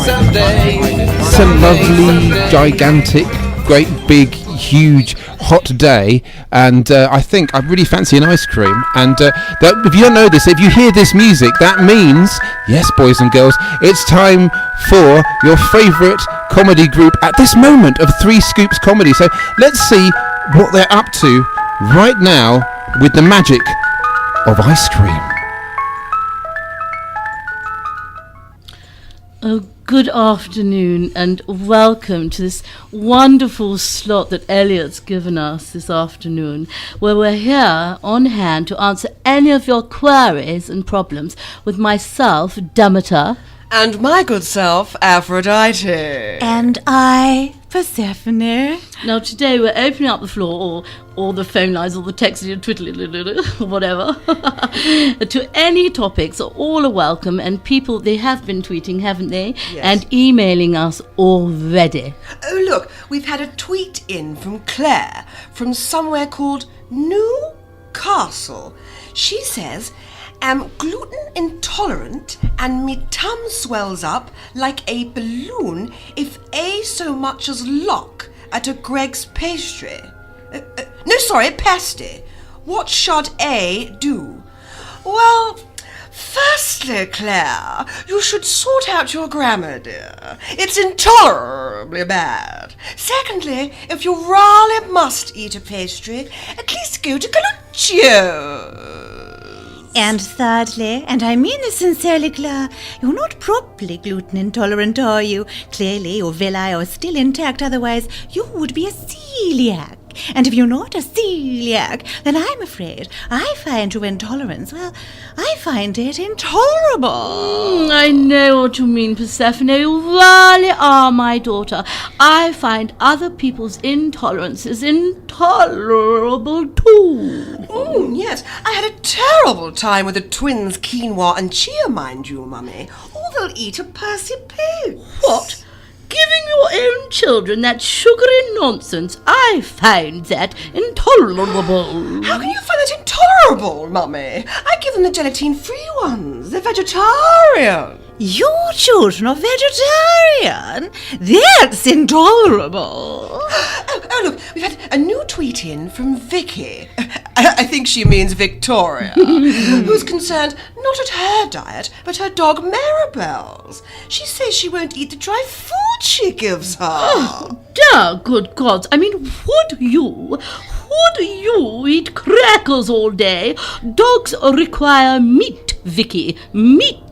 It's a lovely, gigantic, great, big, huge, hot day, and I think I really fancy an ice cream. And that, if you don't know this, if you hear this music, that means, yes, boys and girls, it's time for your favourite comedy group at this moment of Three Scoops Comedy. So let's see what they're up to right now with the magic of ice cream. Oh, good afternoon and welcome to this wonderful slot that Elliot's given us this afternoon, where we're here on hand to answer any of your queries and problems with myself, Demeter. And my good self, Aphrodite. And I, Persephone. Now today we're opening up the floor, or the phone lines, or the texting and twiddling, whatever, to any topics. All are welcome, and people, they have been tweeting, haven't they? Yes. And emailing us already. Oh, look, we've had a tweet in from Claire from somewhere called Newcastle. She says, am gluten intolerant and me tum swells up like a balloon if a so much as look at a Greg's pastry. Pasty. What should a do? Well, firstly, Claire, you should sort out your grammar, dear. It's intolerably bad. Secondly, if you really must eat a pastry, at least go to Galluccio's. And thirdly, and I mean this sincerely, Claire, you're not properly gluten intolerant, are you? Clearly your villi are still intact, otherwise you would be a celiac. And if you're not a celiac, then I'm afraid I find your intolerance, well, I find it intolerable. I know what you mean, Persephone. You really are my daughter. I find other people's intolerances intolerable too. Yes, I had a terrible time with the twins' quinoa and chia, mind you, Mummy. All they'll eat are Percy pigs. What? Giving your own children that sugary nonsense, I find that intolerable. How can you find that intolerable, Mummy? I give them the gelatine-free ones. They're vegetarian. Your children are vegetarian? That's intolerable. Oh, look, we've had a new tweet in from Vicky. I think she means Victoria, who's concerned not at her diet, but her dog Maribel's. She says she won't eat the dry food she gives her. Oh, dear good gods. I mean, would you eat crackers all day? Dogs require meat, Vicky, meat.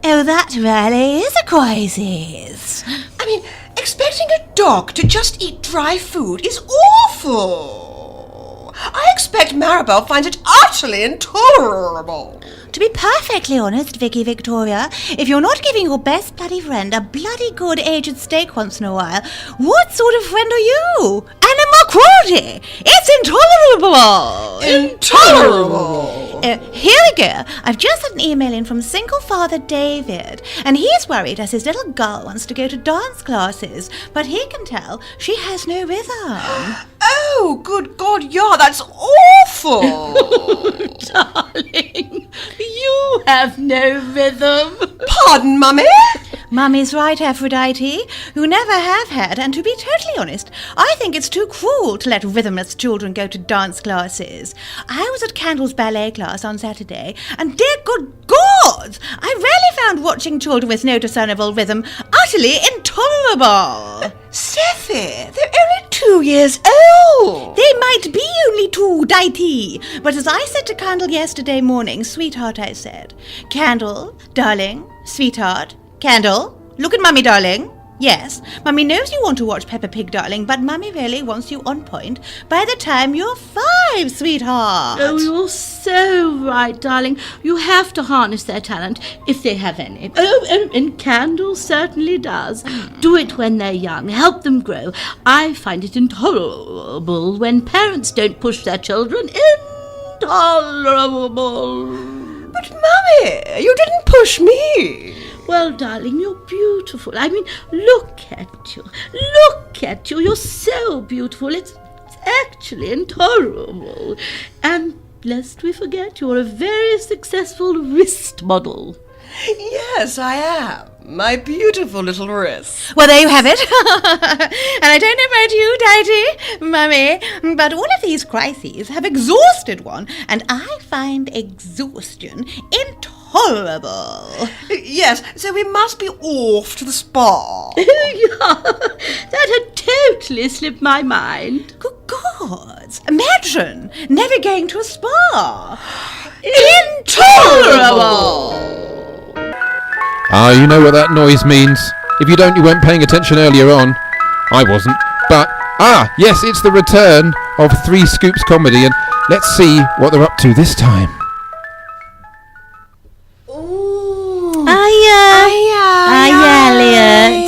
Oh, that really is a crisis. I mean, expecting a dog to just eat dry food is awful. I expect Maribel finds it utterly intolerable. To be perfectly honest, Vicky Victoria, if you're not giving your best bloody friend a bloody good aged steak once in a while, what sort of friend are you? Animal cruelty! It's intolerable! Intolerable! Here we go. I've just had an email in from single father David, and he's worried as his little girl wants to go to dance classes, but he can tell she has no rhythm. Oh, good God, yeah, that's awful! Darling, you have no rhythm. Pardon, Mummy? Mummy's right, Aphrodite. You never have had, and to be totally honest, I think it's too cruel to let rhythmless children go to dance classes. I was at Candle's ballet class on Saturday, and dear good God, I really found watching children with no discernible rhythm utterly intolerable. Seffy, they're only 2 years old. They might be only 2, Dighty. But as I said to Candle yesterday morning, sweetheart, I said, Candle, darling, sweetheart, Candle, look at Mummy, darling. Yes, Mummy knows you want to watch Peppa Pig, darling, but Mummy really wants you on point by the time you're 5, sweetheart. Oh, you're so right, darling. You have to harness their talent, if they have any. Oh, and Candle certainly does. Do it when they're young. Help them grow. I find it intolerable when parents don't push their children. Intolerable. But, Mummy, you didn't push me. Well, darling, you're beautiful. I mean, look at you. Look at you. You're so beautiful. It's actually intolerable. And lest we forget, you're a very successful wrist model. Yes, I am. My beautiful little wrist. Well, there you have it. And I don't know about you, Daddy, Mummy, but all of these crises have exhausted one, and I find exhaustion intolerable. Yes, so we must be off to the spa. That had totally slipped my mind. Good gods, imagine never going to a spa. Intolerable! You know what that noise means. If you don't, you weren't paying attention earlier on. I wasn't. But, yes, it's the return of 3 Scoops comedy, and let's see what they're up to this time.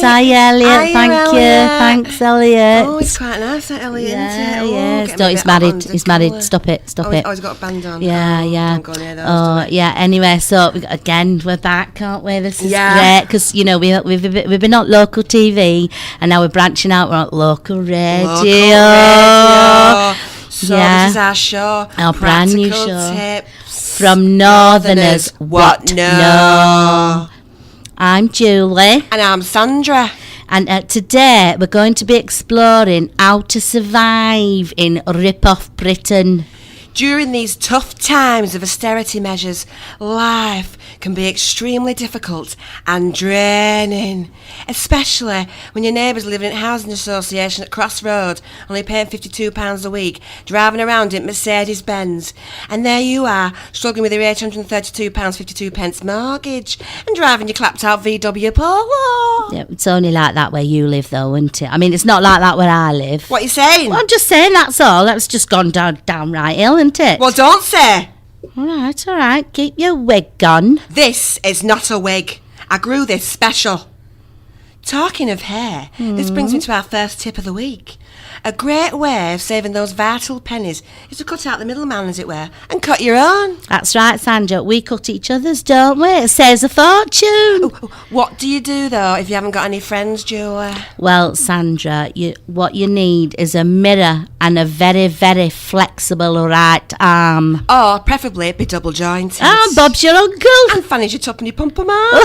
Hiya, Elliot. Thank you. Thanks, Elliot. Oh, it's quite nice, that Elliot, isn't it? Yes. No, he's married. He's married. Stop it. Oh, he's got a band on. Yeah. Don't go near those, Yeah. Anyway, so we're back, can't we? This is great because we've been on local TV and now we're branching out. We're on local radio. So this is our show. Our brand new show. Tips from Northerners. What no. I'm Julie. And I'm Sandra. And today we're going to be exploring how to survive in rip-off Britain. During these tough times of austerity measures, life can be extremely difficult and draining, especially when your neighbours living in a housing association at Crossroad, only paying £52 a week, driving around in Mercedes-Benz, and there you are, struggling with your £832.52 mortgage, and driving your clapped-out VW Polo. Yeah, it's only like that where you live, though, isn't it? I mean, it's not like that where I live. What are you saying? Well, I'm just saying, that's all. That's just gone downright ill, isn't it? Well, don't say. All right. Keep your wig on. This is not a wig. I grew this special. Talking of hair, this brings me to our first tip of the week. A great way of saving those vital pennies is to cut out the middleman, as it were, and cut your own. That's right, Sandra. We cut each other's, don't we? It saves a fortune. What do you do, though, if you haven't got any friends, Julie? Well, Sandra, what you need is a mirror and a very, very flexible right arm. Or, preferably, be double jointed. Ah, Bob's your uncle. And Fanny's your tuppenny pumperman.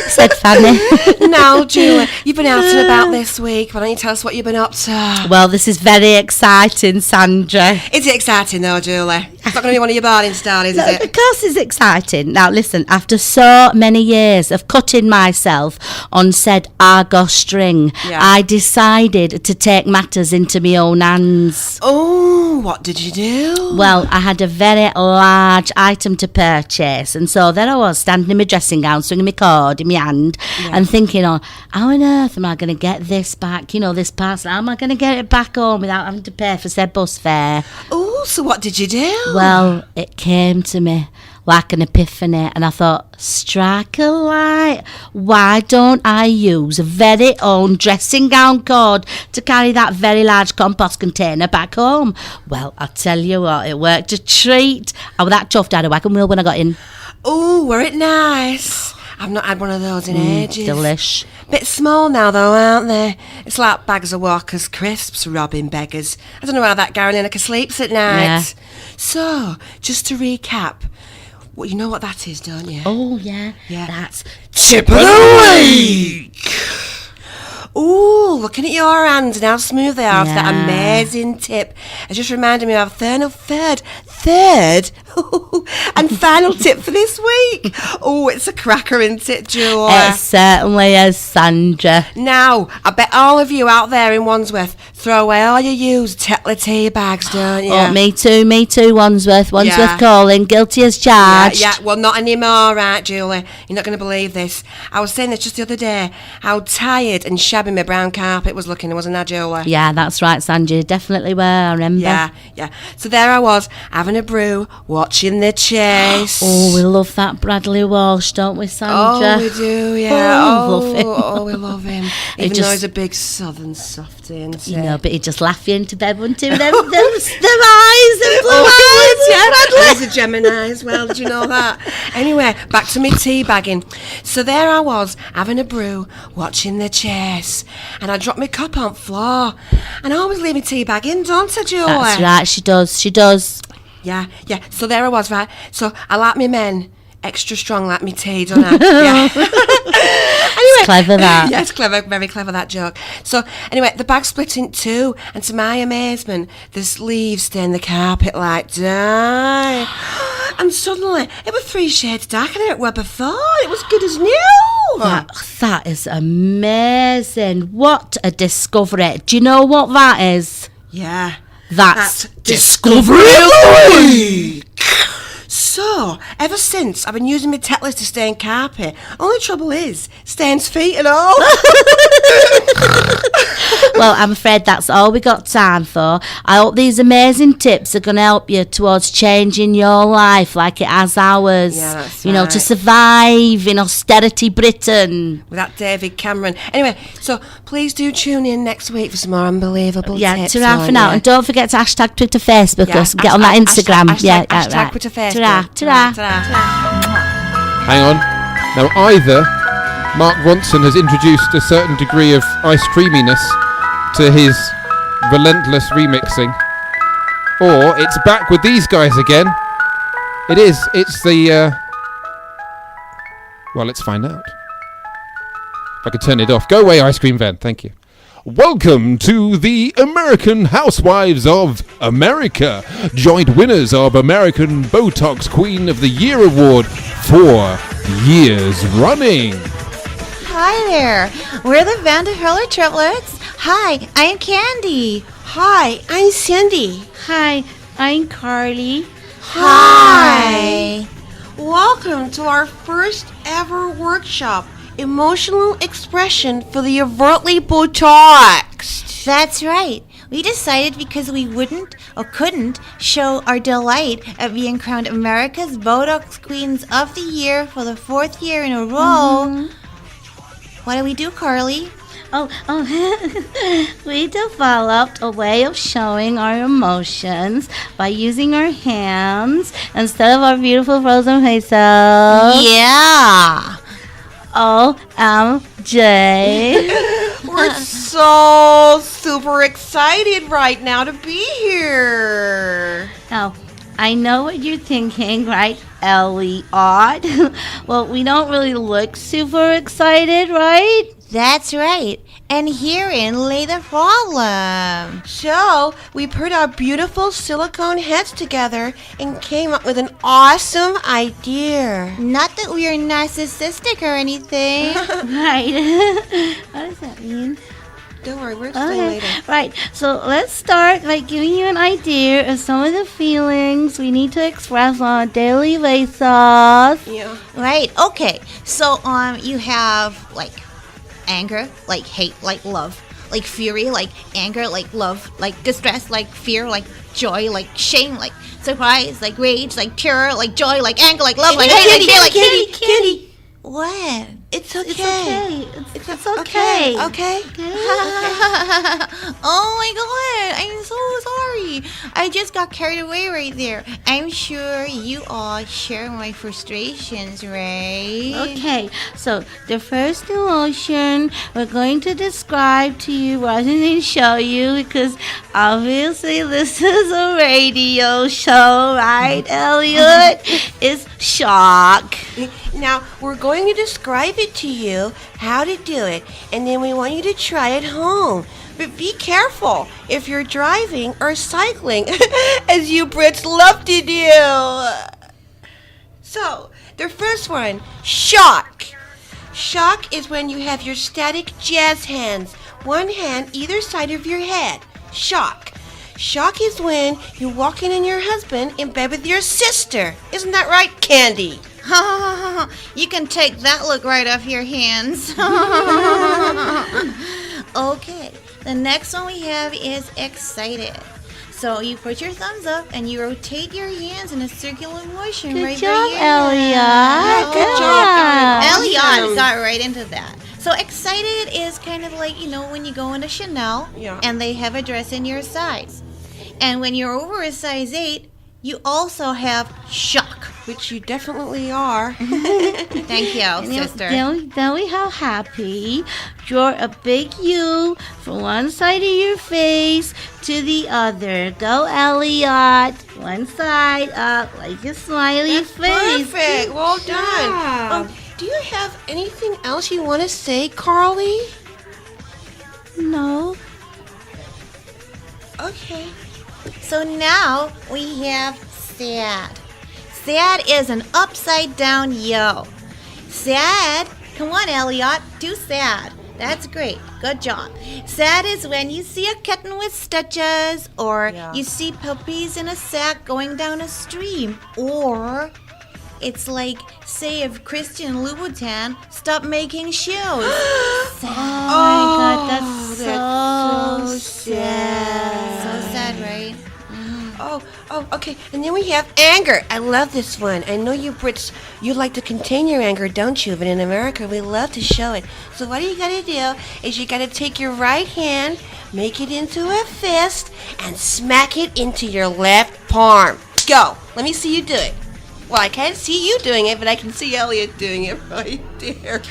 Said Fanny. Now, Julie, you've been out and about this week. Why don't you tell us what you've been up to? Well, this is very exciting, Sandra. Is it exciting, though, Julie? It's not going to be one of your barring starters, is it? Of course it's exciting. Now, listen, after so many years of cutting myself on said Argos string, I decided to take matters into my own hands. Oh, what did you do? Well, I had a very large item to purchase, and so there I was, standing in my dressing gown, swinging my cord in my hand, and thinking, how on earth am I going to get this back? This parcel, how am I going to get it back home without having to pay for said bus fare? Oh, so what did you do? Well, it came to me like an epiphany, and I thought, strike a light. Why don't I use a very own dressing gown cord to carry that very large compost container back home? Well, I'll tell you what, it worked a treat. I was that chuffed, I had a wagon wheel when I got in. Oh, were it nice? I've not had one of those in ages. Delish. Bit small now, though, aren't they? It's like bags of Walker's crisps, robbing beggars. I don't know how that Gary Lineker sleeps at night. Yeah. So, just to recap, well, you know what that is, don't you? Oh, yeah. That's Tip of the Week! Ooh, looking at your hands and how smooth they are. That amazing tip. It just reminded me of our third and final tip for this week. Oh, it's a cracker, isn't it, Joe? It certainly is, Sandra. Now, I bet all of you out there in Wandsworth throw away all your used Tetley tea bags, don't you? Oh, me too, Wandsworth. Wandsworth calling, guilty as charged. Yeah, well, not anymore, right, Julie? You're not going to believe this. I was saying this just the other day, how tired and shabby my brown carpet was looking, wasn't I, Julie? Yeah, that's right, Sandra. You definitely were, I remember. Yeah. So there I was, having a brew, watching the chase. Oh, we love that Bradley Walsh, don't we, Sandra? Oh, we do, yeah. Love him. Oh, we love him. Even though he's a big southern softie, isn't he? You know, but he'd just laugh you into bed, wouldn't he? With them eyes, them blue eyes. Yeah, he's a Gemini as well, did you know that? Anyway, back to me tea bagging. So there I was, having a brew, watching the chase. And I dropped my cup on the floor. And I always leave my tea bag in, don't I, Joey? That's right, she does. Yeah. So there I was, right? So I like my men extra strong like me tea, don't I? Yeah. It's clever, that. Yeah, it's clever, very clever, that joke. So, anyway, the bag's split in two, and to my amazement, the leaves stain the carpet like dye. And suddenly, it was 3 shades darker than it were before. It was good as new. That is amazing. What a discovery. Do you know what that is? Yeah. That's Discovery of the Week. So, ever since, I've been using my Triplets to stain carpet. Only trouble is, stains feet and all. Well, I'm afraid that's all we got time for. I hope these amazing tips are going to help you towards changing your life like it has ours. Yeah, that's You know, right. to survive in austerity Britain. With that David Cameron. Anyway, so please do tune in next week for some more unbelievable Yeah, tips. ta-ra for now. Yeah. And don't forget to hashtag Twitter, Facebook Yeah, us. Get on that Instagram. Hashtag right. Twitter, Facebook. Ta-ra, ta-ra. Ta-ra. Hang on. Now, either Mark Ronson has introduced a certain degree of ice creaminess to his relentless remixing, or it's back with these guys again. It is. It's the... Well, let's find out. If I could turn it off. Go away, ice cream van. Thank you. Welcome to the American Housewives of America. Joint winners of American Botox Queen of the Year Award 4 years running. Hi there. We're the Vanderhiller Triplets. Hi, I'm Candy. Hi, I'm Cindy. Hi, I'm Carly. Hi. Welcome to our first ever workshop, Emotional Expression for the Overtly Botoxed. That's right. We decided because we wouldn't or couldn't show our delight at being crowned America's Botox Queens of the Year for the 4th year in a row. What do we do, Carly? We developed a way of showing our emotions by using our hands instead of our beautiful frozen faces. Yeah. OMJ. We're so super excited right now to be here. Now, I know what you're thinking, right, Elliot? Well, we don't really look super excited, right? That's right. And herein lay the problem. So, we put our beautiful silicone heads together and came up with an awesome idea. Not that we are narcissistic or anything. Right. What does that mean? Don't worry, we'll explain later. Right. So let's start by giving you an idea of some of the feelings we need to express on a daily basis. Yeah. Right. Okay. So you have like anger, like hate, like love, like fury, like anger, like love, like distress, like fear, like joy, like shame, like surprise, like rage, like terror, like joy, like anger, like love, like hate, like fear, like Kitty. what? It's okay. It's okay. It's okay. Okay. Oh my god, I'm so sorry. I just got carried away right there. I'm sure you all share my frustrations, right? Okay, so the first emotion we're going to describe to you rather than show you, because obviously this is a radio show, right, Elliot? Is shock. Now, we're going to describe it to you, how to do it, and then we want you to try it home. But be careful if you're driving or cycling, as you Brits love to do. So, the first one, shock. Shock is when you have your static jazz hands, one hand either side of your head. Shock. Shock is when you're walking in your husband in bed with your sister. Isn't that right, Candy? You can take that look right off your hands. Okay, the next one we have is excited. So you put your thumbs up and you rotate your hands in a circular motion. Good right job, here. Elliot. Good job, Elliot Awesome. got right into that. So excited is kind of like, when you go into Chanel and they have a dress in your size. And when you're over a size 8, you also have shock, which you definitely are. Thank you, sister. Then we have happy. Draw a big U from one side of your face to the other. Go, Elliot. One side up like a smiley face. Perfect. Well done. Do you have anything else you want to say, Carly? No. Okay. So now we have sad. Sad is an upside down yo. Sad, come on, Elliot, do sad. That's great. Good job. Sad is when you see a kitten with stitches, or you see puppies in a sack going down a stream, or it's like, say, if Christian Louboutin stopped making shoes. Oh my God, that's so sad. So sad, right? Oh, okay. And then we have anger. I love this one. I know you Brits, you like to contain your anger, don't you? But in America, we love to show it. So what you gotta do is you gotta take your right hand, make it into a fist, and smack it into your left palm. Go. Let me see you do it. Well, I can't see you doing it, but I can see Elliot doing it right there.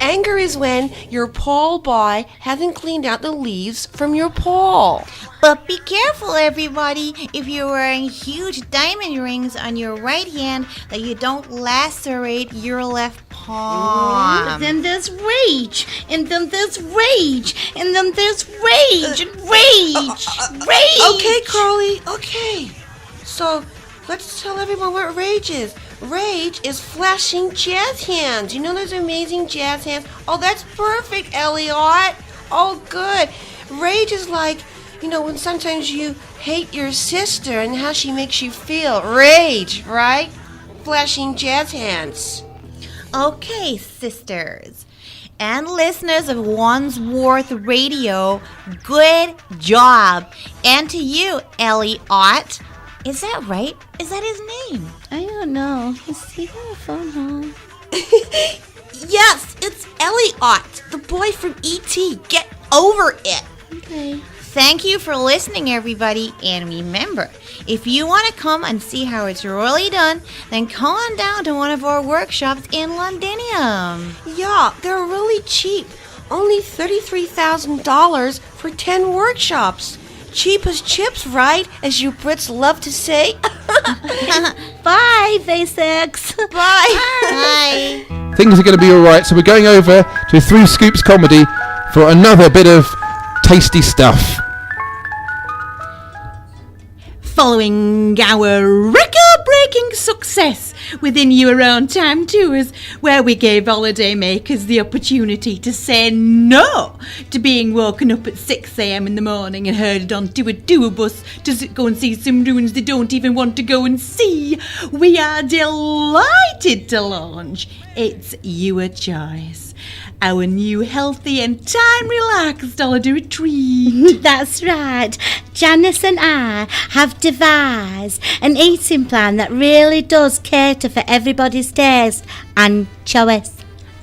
Anger is when your poll boy hasn't cleaned out the leaves from your poll. But be careful, everybody, if you're wearing huge diamond rings on your right hand, that you don't lacerate your left palm. Then there's rage, and then there's rage, and then there's rage, and rage, rage. Okay, Carly, okay. So, let's tell everyone what rage is. Rage is flashing jazz hands. You know those amazing jazz hands? Oh, that's perfect, Elliot. Oh, good. Rage is like, you know, when sometimes you hate your sister and how she makes you feel. Rage, right? Flashing jazz hands. Okay, sisters and listeners of Wandsworth Radio, good job. And to you, Elliot. Is that right? Is that his name? I don't know. Is he got a phone home? Yes, it's Elliot, the boy from E.T. Get over it. Okay. Thank you for listening, everybody. And remember, if you want to come and see how it's really done, then come on down to one of our workshops in Londinium. Yeah, they're really cheap. Only $33,000 for 10 workshops. Cheap as chips, right? As you Brits love to say. Bye, Basics. Bye. Bye. Things are going to be all right. So we're going over to Through Scoops Comedy for another bit of tasty stuff. Following our record-breaking success within Your Own Time tours, where we gave holidaymakers the opportunity to say no to being woken up at 6 a.m. in the morning and herded onto a tour bus to go and see some ruins they don't even want to go and see, we are delighted to launch It's Your Choice, our new healthy and time-relaxed holiday retreat. That's right. Janice and I have devised an eating plan that really does cater for everybody's taste and choice.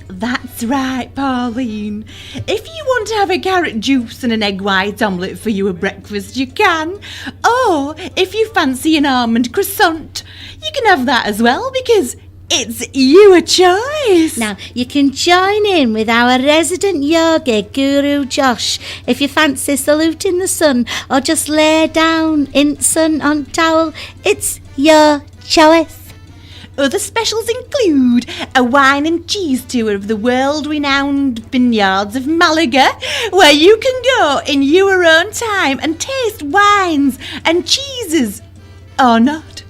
That's right, Pauline. If you want to have a carrot juice and an egg white omelette for your breakfast, you can. Or if you fancy an almond croissant, you can have that as well, because it's your choice. Now, you can join in with our resident yoga guru Josh if you fancy saluting the sun or just lay down in sun on towel. It's your choice. Other specials include a wine and cheese tour of the world-renowned vineyards of Malaga, where you can go in your own time and taste wines and cheeses. Or not.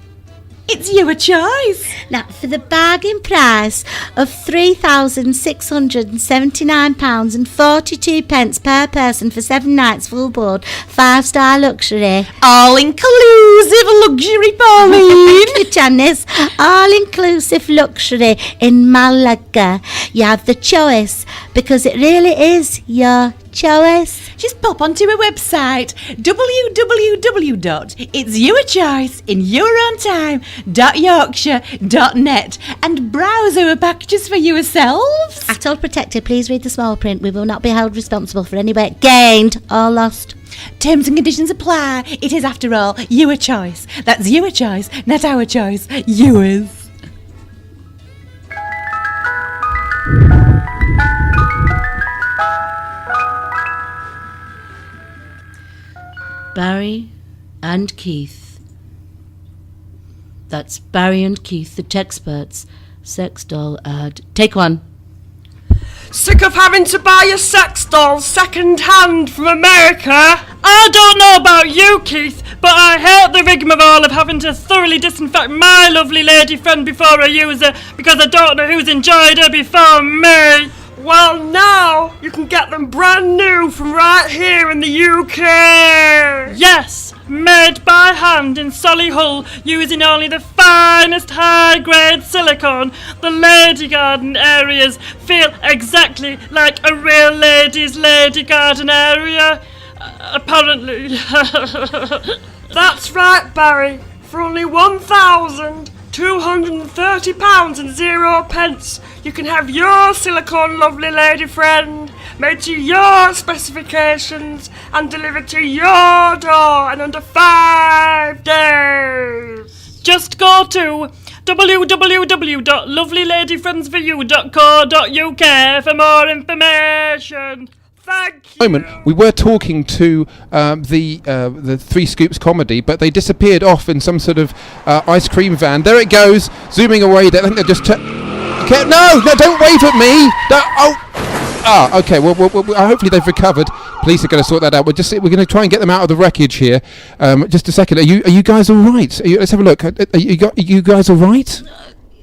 It's your choice. Now, for the bargain price of £3,679.42 per person for 7 nights full board, 5-star luxury. All-inclusive luxury, Pauline. Janice, all-inclusive luxury in Malaga. You have the choice, because it really is your choice. Just pop onto our website, www.itsyourchoiceinyourowntime.yorkshire.net, and browse our packages for yourselves. At all protected, please read the small print. We will not be held responsible for any weight gained or lost. Terms and conditions apply. It is, after all, your choice. That's your choice, not our choice. Yours. Barry and Keith. That's Barry and Keith, the Texperts. Sex doll ad. Take one. Sick of having to buy your sex dolls second-hand from America? I don't know about you, Keith, but I hate the rigmarole of having to thoroughly disinfect my lovely lady friend before I use her because I don't know who's enjoyed her before me. Well, now you can get them brand new from right here in the UK. Yes, made by hand in Solihull using only the finest high-grade silicone. The lady garden areas feel exactly like a real lady's lady garden area. Apparently. That's right, Barry. For only £1,230 and 0 pence, you can have your silicone lovely lady friend made to your specifications and delivered to your door in under 5 days. Just go to www.lovelyladyfriendsforyou.co.uk for more information. Thank you. We were talking to the Three Scoops comedy, but they disappeared off in some sort of ice cream van. There it goes, zooming away. I think they just okay, no, don't wave at me. Okay. Well, hopefully they've recovered. Police are going to sort that out. We're going to try and get them out of the wreckage here. Just a second. Are you guys all right? Let's have a look. Are you guys all right?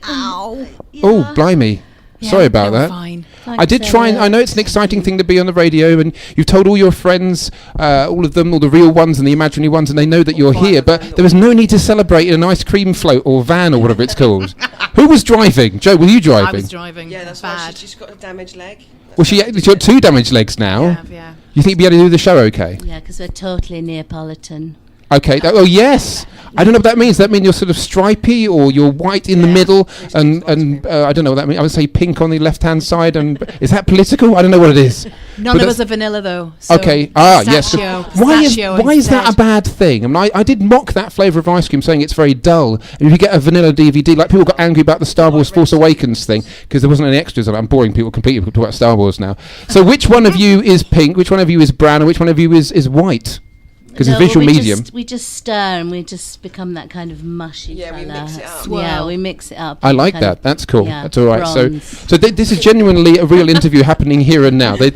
Ow. Yeah. Oh, blimey. Yeah, Sorry about they were that. Fine. I did try, and I know it's an exciting thing to be on the radio, and you've told all your friends, all of them, all the real ones and the imaginary ones, and they know that you're here, but there was no need to celebrate in an ice cream float or van or whatever it's called. Who was driving? Joe, were you driving? I was driving. Yeah, that's bad. why she's got a damaged leg. Well, she's got 2 damaged legs now. Yeah. You think you'll be able to do the show okay? Yeah, because we're totally Neopolitan. Okay. Oh, yes. I don't know what that means. Does that mean you're sort of stripy or you're white in the middle and I don't know what that means. I would say pink on the left-hand side. And is that political? I don't know what it is. None of us are vanilla, though. So Okay. Yes. Why is that a instead. bad thing? I mean, I did mock that flavour of ice cream, saying it's very dull. And if you get a vanilla DVD, like people got angry about the Star Wars Force Awakens thing because there wasn't any extras on it. I'm boring people completely. We'll talk about Star Wars now. So which one of you is pink? Which one of you is brown? And which one of you is white? Because it's visual medium. We just stir and we just become that kind of mushy Yeah, we colour. mix it up. Yeah, we mix it up. I like Kind that. of- That's cool. yeah, That's all right. bronze. So this is genuinely a real interview happening here and now. They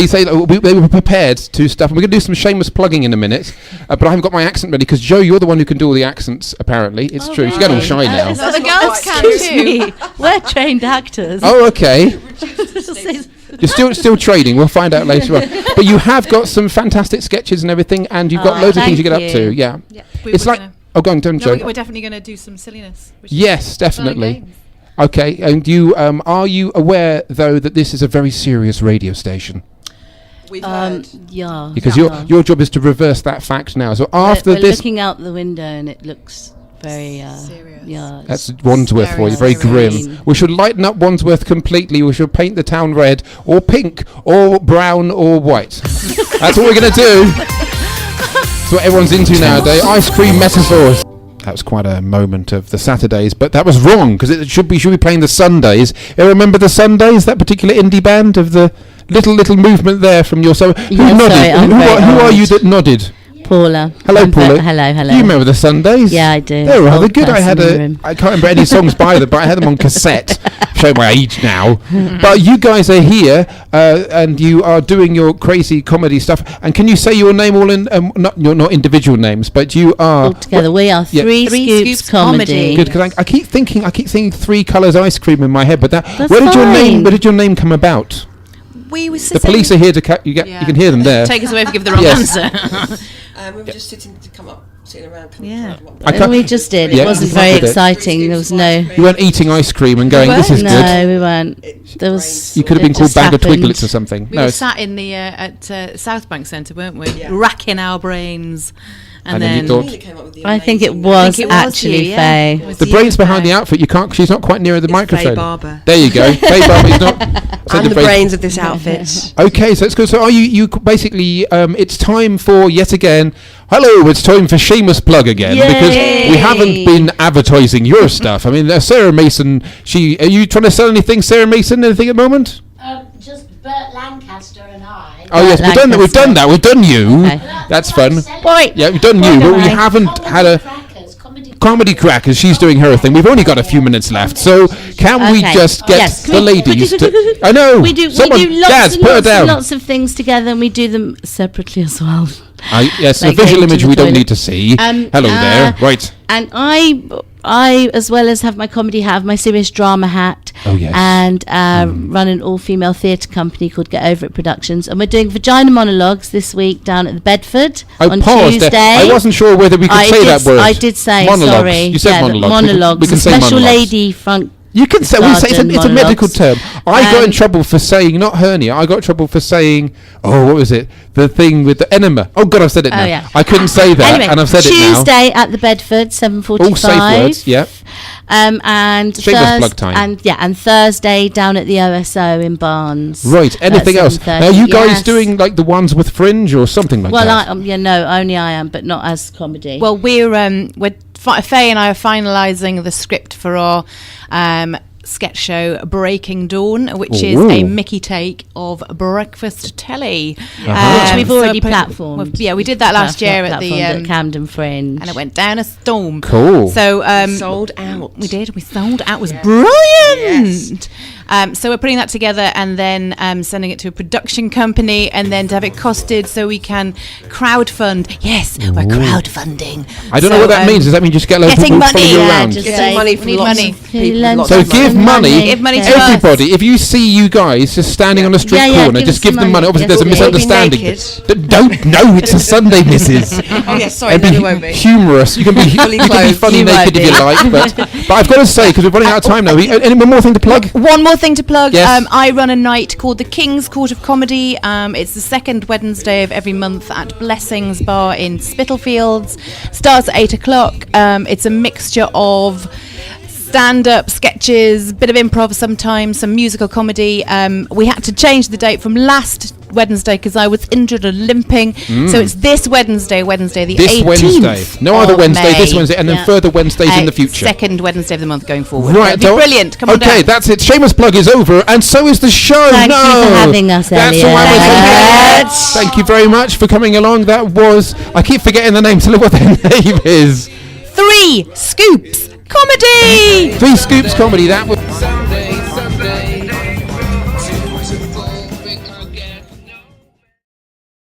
say that they were prepared to stuff. And we're going to do some shameless plugging in a minute. But I haven't got my accent ready because Joe, you're the one who can do all the accents. Apparently, it's true. She's getting all shy now. So the girls can Excuse too. me, we're trained actors. Oh, okay. You're still trading. We'll find out later on. But you have got some fantastic sketches and everything, and you've got loads of things you thank get up to. you. Yeah. Yeah, It's like go on, don't Joe. we're definitely going to do some silliness. Yes, definitely. Okay, and you are you aware though that this is a very serious radio station? We've heard. Yeah. Because yeah. your job is to reverse that fact now. So after we're this, looking out the window and it looks very Serious. Yeah. that's Wandsworth for you, very very grim. serene. We should lighten up Wandsworth completely. We should paint the town red, or pink, or brown, or white. That's what we're going to do. That's what everyone's into nowadays. Ice cream metaphors. That was quite a moment of the Saturdays, but that was wrong because it should be playing the Sundays. You remember the Sundays? That particular indie band of the little movement there from your who Yeah, nodded? sorry, I'm who very are you old. that nodded? Paula. Hello, Paula. Hello. Do you remember the Sundays? Yeah, I do. They were rather Old good. I had person in the room. I can't remember any songs by them, but I had them on cassette. Show my age now. But you guys are here, and you are doing your crazy comedy stuff. And can you say your name all in? Not individual names, but you are All together, we are Yeah. Three Three Scoops Scoops Comedy. Comedy. good because I keep seeing 3 colours ice cream in my head. But That's where fine. did your name come about? We were The sitting. police are here to you can hear them there. Take us away if you give the wrong Yes. answer. We were just sitting around. Yeah. I can't- We just did. Yeah, It wasn't you very did it. exciting. There was no. You weren't eating ice cream and going, "This is good." No, we weren't. There was. You could have been it called just Bag of happened. Twiglets or something. We were sat in the at South Bank Centre, weren't we? Yeah. Racking our brains, And then you thought- I think it amazing- was think it was actually you, yeah. Faye. It was The you, brains behind Faye. the outfit. You can't. She's not quite near the microphone. Faye Barber. There you go. Faye Barber is not. said And the brains. brains of this outfit. Okay, so it's good. So are you basically? It's time for yet again. Hello, it's time for shameless plug again because we haven't been advertising your stuff. I mean, Sarah Mason. Are you trying to sell anything, Sarah Mason? Anything at the moment? Just Burt Lancaster and I. Oh yes, we've done that. We've done you. Okay. That's fun. Wait. Yeah, we've done you, but we haven't had a comedy crackers. She's doing her thing. We've only got a few minutes left, so can we just get the ladies to? I know. We do lots of things together, and we do them separately as well. Yes, Like the visual going to image the we don't toilet. need to see. Hello there. Right. And I, as well as have my comedy hat, have my serious drama hat. Oh, yes. And run an all-female theatre company called Get Over It Productions. And we're doing Vagina Monologues this week down at the Bedford on Tuesday. I wasn't sure whether we could say that word. I did say, monologues. sorry. You said monologues. Monologues. We can say Special monologues. lady front. You can say, it's a medical term. I got in trouble for saying, not hernia, I got in trouble for saying, what was it? The thing with the enema. Oh, God, I've said it now. Yeah. I couldn't say that, anyway, and I've said it now. Tuesday at the Bedford, 7:45. All safe words, yeah. And Shameless plug time. And Thursday down at the OSO in Barnes. Right, anything else? 7:30. Are you guys doing like the Wandsworth Fringe or something like that? Well, only I am, but not as comedy. Well, we're Faye and I are finalising the script for our sketch show Breaking Dawn, which is a Mickey take of Breakfast Telly, which we've already platformed. We did that last year at the Camden Fringe, and it went down a storm. Cool. So sold out. We did. We sold out. It was brilliant. So we're putting that together and then sending it to a production company and then to have it costed so we can crowdfund. Yes, we're crowdfunding. I don't know what that means. Does that mean just get loads of people to follow you around? Getting money from lots of people. So give money. Give money to everybody. If you see you guys just standing on a street corner, just give them money. Obviously, there's a misunderstanding. Don't know. It's a Sunday, Mrs. Oh yes, sorry, no, you won't be. Humorous. You can be funny naked if you like, but I've got to say, because we're running out of time now. Any more thing to plug? One more thing to plug. Yes. I run a night called the King's Court of Comedy. It's the second Wednesday of every month at Blessings Bar in Spitalfields. Starts at 8:00. It's a mixture of stand-up sketches, bit of improv sometimes, some musical comedy. We had to change the date from last Wednesday because I was injured and limping. So it's this Wednesday the 18th. This Wednesday. No other Wednesday, May. this Wednesday, and then further Wednesdays in the future. Second Wednesday of the month going forward. Right. It'll be brilliant. Come on down. Okay, that's it. Shameless plug is over, and so is the show. Thank you for having us, That's Elliot. all I was saying. Thank you very much for coming along. That was... I keep forgetting the name. Tell me what their name is. 3 Scoops Comedy. 3 Scoops Comedy. That was...